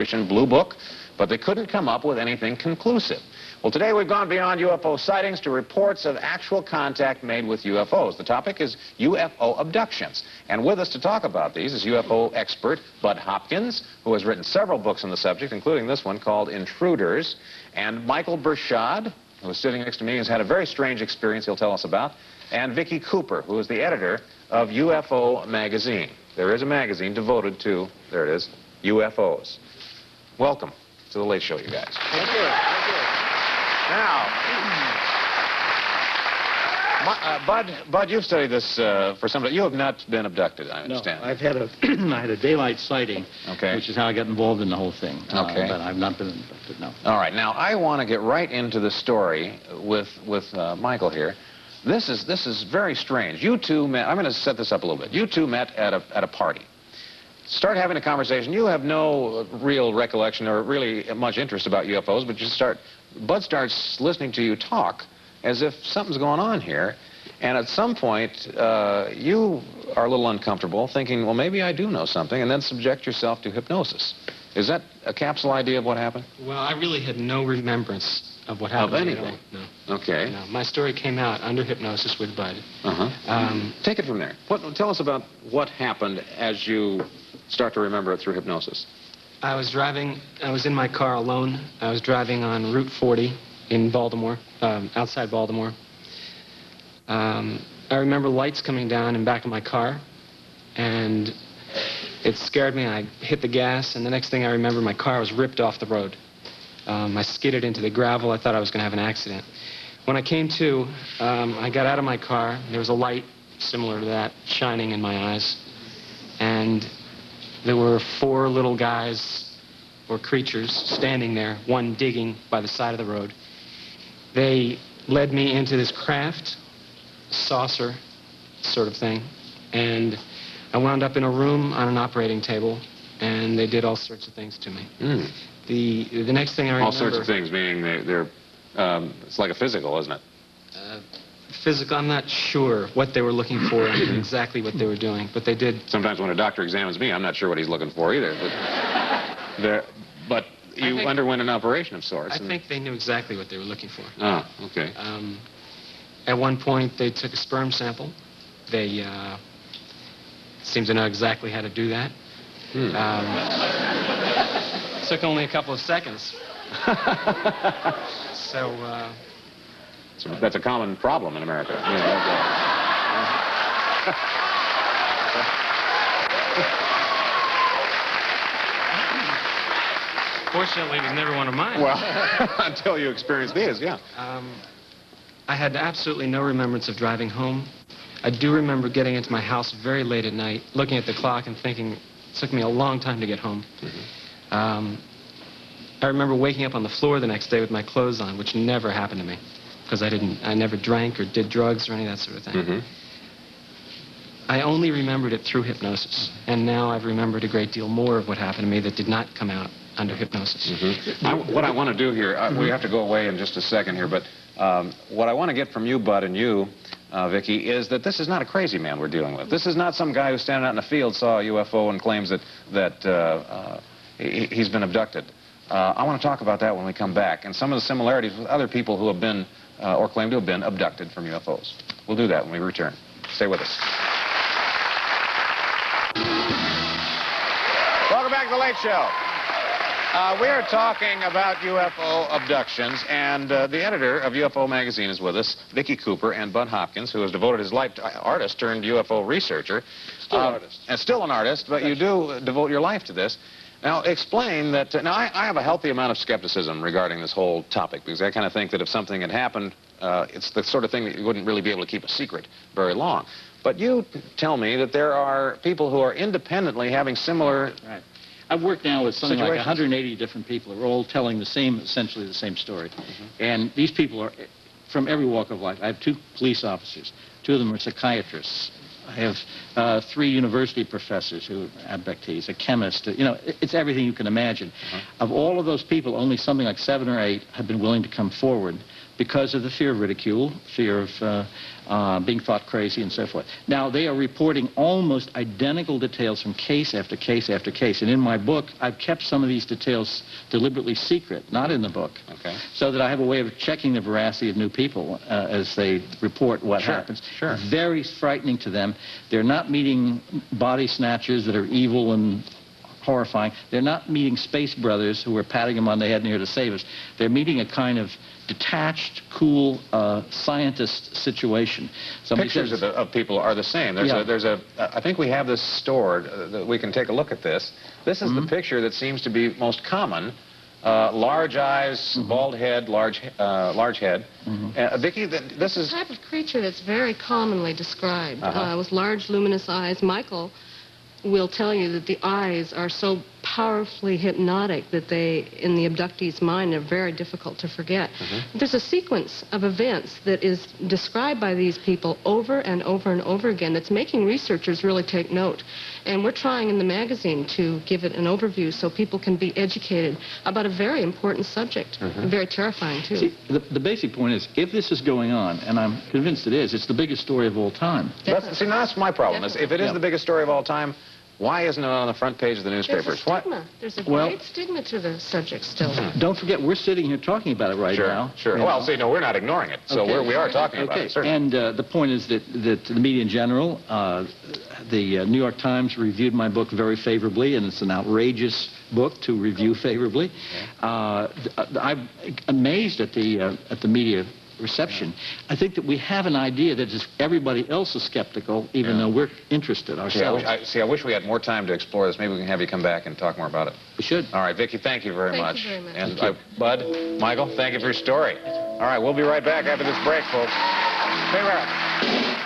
Blue Book, but they couldn't come up with anything conclusive. Well, today we've gone beyond UFO sightings to reports of actual contact made with UFOs. The topic is UFO abductions. And with us to talk about these is UFO expert Bud Hopkins, who has written several books on the subject, including this one called Intruders, and Michael Bershad, who is sitting next to me, has had a very strange experience he'll tell us about, and Vickie Cooper, who is the editor of UFO magazine. There is a magazine devoted to, there it is, UFOs. Welcome to the Late Show, you guys. Thank you. Thank you. Now, Bud, you've studied this for some time. You have not been abducted, I understand. No, I've had a, I had a daylight sighting, okay, which is how I got involved in the whole thing. Okay. But I've not been abducted, no. All right. Now, I want to get right into the story with Michael here. This is very strange. You two met. I'm going to set this up a little bit. You two met at a party. Start having a conversation. You have no real recollection or really much interest about UFOs, but Bud starts listening to you talk as if something's going on here. And at some point, you are a little uncomfortable, thinking, well, maybe I do know something, and then subject yourself to hypnosis. Is that a capsule idea of what happened? Well, I really had no remembrance of what happened. Of anything? No. Okay. No, my story came out under hypnosis with Bud. Take it from there. Tell us about what happened as you start to remember it through hypnosis. I was in my car alone. I was driving on Route 40 in Baltimore, outside Baltimore. I remember lights coming down in back of my car, and it scared me. I hit the gas, and the next thing I remember, my car was ripped off the road. I skidded into the gravel. I thought I was going to have an accident. When I came to, I got out of my car. There was a light similar to that shining in my eyes, and there were 4 little guys or creatures standing there, one digging by the side of the road. They led me into this craft, saucer sort of thing, and I wound up in a room on an operating table, and they did all sorts of things to me. The next thing I remember... All sorts of things, meaning they're it's like a physical, isn't it? Physical, I'm not sure what they were looking for and exactly what they were doing, but they did. Sometimes when a doctor examines me, I'm not sure what he's looking for either. But you underwent an operation of sorts. I think they knew exactly what they were looking for. Oh, okay. At one point, they took a sperm sample. They seemed to know exactly how to do that. Took only a couple of seconds. So that's a common problem in America. Fortunately, it was never one of mine. Well, until you experienced these, yeah. I had absolutely no remembrance of driving home. I do remember getting into my house very late at night, looking at the clock and thinking it took me a long time to get home. I remember waking up on the floor the next day with my clothes on, which never happened to me, because I never drank or did drugs or any of that sort of thing. I only remembered it through hypnosis, and now I've remembered a great deal more of what happened to me that did not come out under hypnosis. What I want to do here, we have to go away in just a second here, but what I want to get from you, Bud, and you, Vickie, is that this is not a crazy man we're dealing with. This is not some guy who's standing out in the field, saw a UFO, and claims that he's been abducted. I want to talk about that when we come back, and some of the similarities with other people who have been, or claim to have been, abducted from UFOs. We'll do that when we return. Stay with us. Welcome back to The Late Show. We are talking about UFO abductions, and the editor of UFO magazine is with us, Vickie Cooper, and Bud Hopkins, who has devoted his life to artist turned UFO researcher. Still an artist. And still an artist, but you do devote your life to this. Now, explain that... now, I have a healthy amount of skepticism regarding this whole topic, because I kind of think that if something had happened, it's the sort of thing that you wouldn't really be able to keep a secret very long. But you tell me that there are people who are independently having similar... Right. I've worked now with something like situations. 180 different people who are all telling essentially the same story. And these people are from every walk of life. I have 2 police officers. 2 of them are psychiatrists. I have 3 university professors who are abductees, a chemist. You know, it's everything you can imagine. Of all of those people, only something like 7 or 8 have been willing to come forward, because of the fear of ridicule, fear of being thought crazy and so forth. Now, they are reporting almost identical details from case after case after case. And in my book, I've kept some of these details deliberately secret, not in the book, so that I have a way of checking the veracity of new people as they report what happens. Very frightening to them. They're not meeting body snatchers that are evil and horrifying. They're not meeting space brothers who are patting them on the head and here to save us. They're meeting a kind of detached, cool scientist situation. Pictures of people are the same. I think we have this stored. That we can take a look at this. This is the picture that seems to be most common. Large eyes, bald head, large head. Vickie, this is a type of creature that's very commonly described with large, luminous eyes. Michael will tell you that the eyes are so powerfully hypnotic that they, in the abductee's mind, are very difficult to forget. There's a sequence of events that is described by these people over and over and over again that's making researchers really take note. And we're trying in the magazine to give it an overview so people can be educated about a very important subject, very terrifying, too. See, the basic point is, if this is going on, and I'm convinced it is, it's the biggest story of all time. That's my problem. Is if it is the biggest story of all time, why isn't it on the front page of the newspapers? There's a great stigma to the subject still. Don't forget, we're sitting here talking about it right now. Well, see, no, we're not ignoring it. So we are talking about it, certainly. And the point is that the media in general, the New York Times reviewed my book very favorably, and it's an outrageous book to review favorably. I'm amazed at the media reception. I think that we have an idea that just everybody else is skeptical, even though we're interested ourselves. I wish we had more time to explore this. Maybe we can have you come back and talk more about it. We should. All right, Vickie, thank you very much. Thank you very much. And Bud, Michael, thank you for your story. All right, we'll be right back after this break, folks. Stay right.